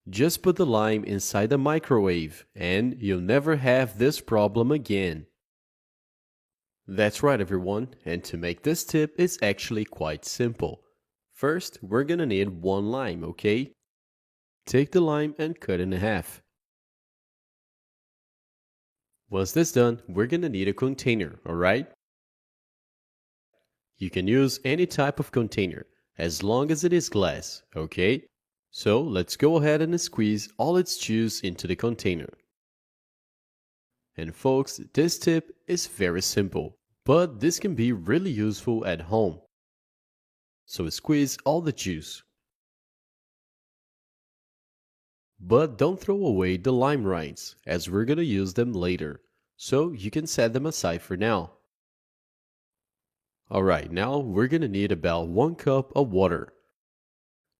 Just put the lime inside the microwave and you'll never have this problem again. That's right everyone, and to make this tip it's actually quite simple. First, we're gonna need one lime, okay? Take the lime and cut in half. Once that's done, we're gonna need a container, alright? You can use any type of container, as long as it is glass, okay? So let's go ahead and squeeze all its juice into the container. And folks, this tip is very simple, but this can be really useful at home. So squeeze all the juice. But don't throw away the lime rinds, as we're gonna use them later, so you can set them aside for now. Alright, now we're gonna need about 1 cup of water.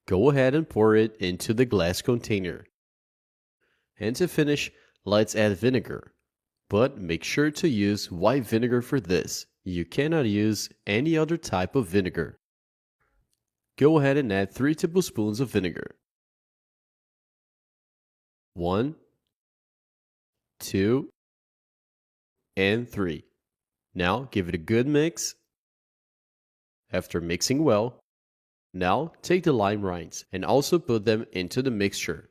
Go ahead and pour it into the glass container. And to finish, let's add vinegar. But make sure to use white vinegar for this. You cannot use any other type of vinegar. Go ahead and add 3 tablespoons of vinegar. 1, 2, and 3. Now give it a good mix. After mixing well, now take the lime rinds and also put them into the mixture.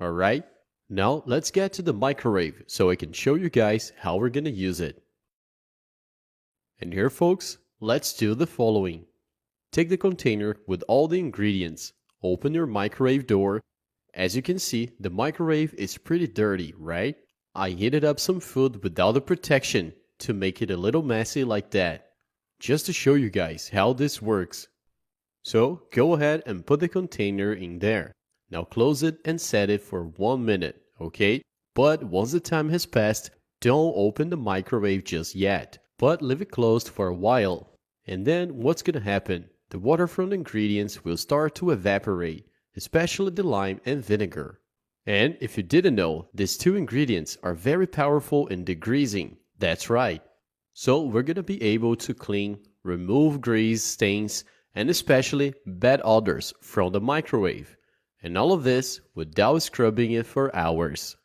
Alright, now let's get to the microwave so I can show you guys how we're gonna use it. And here folks, let's do the following. Take the container with all the ingredients, open your microwave door. As you can see, the microwave is pretty dirty, right? I heated up some food without the protection to make it a little messy like that, just to show you guys how this works. So go ahead and put the container in there. Now close it and set it for 1 minute, okay? But once the time has passed, don't open the microwave just yet, but leave it closed for a while. And then what's gonna happen? The water from the ingredients will start to evaporate, especially the lime and vinegar. And if you didn't know, these 2 ingredients are very powerful in degreasing. That's right. So we're gonna be able to clean, remove grease stains, and especially bad odors from the microwave. And all of this without scrubbing it for hours.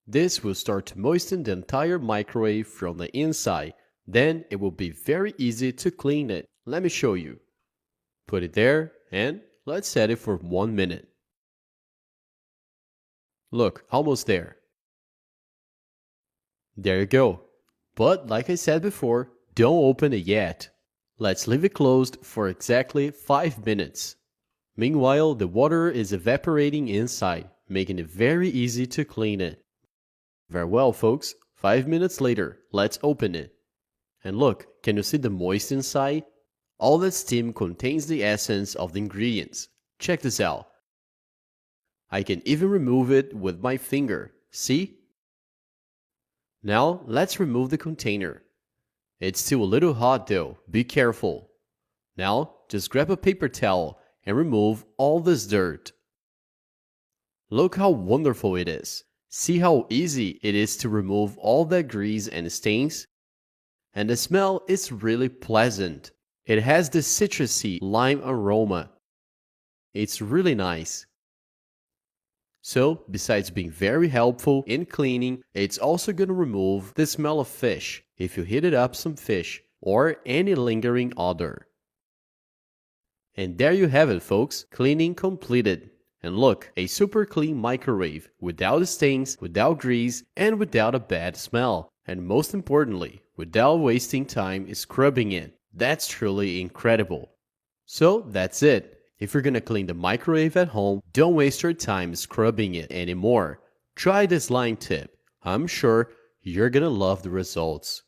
This will start to moisten the entire microwave from the inside. Then it will be very easy to clean it. Let me show you. Put it there and let's set it for 1 minute. Look, almost there. There you go. But like I said before, don't open it yet. Let's leave it closed for exactly 5 minutes. Meanwhile, the water is evaporating inside, making it very easy to clean it. Very well, folks. 5 minutes later, let's open it. And look, can you see the moist inside? All that steam contains the essence of the ingredients. Check this out. I can even remove it with my finger. See? Now, let's remove the container. It's still a little hot though, be careful. Now, just grab a paper towel and remove all this dirt. Look how wonderful it is. See how easy it is to remove all that grease and stains? And the smell is really pleasant. It has this citrusy lime aroma. It's really nice. So, besides being very helpful in cleaning, it's also going to remove the smell of fish if you heated up some fish or any lingering odor. And there you have it, folks, cleaning completed. And look, a super clean microwave without stains, without grease, and without a bad smell. And most importantly, without wasting time scrubbing it. That's truly incredible. So that's it. If you're gonna clean the microwave at home, don't waste your time scrubbing it anymore. Try this lime tip. I'm sure you're gonna love the results.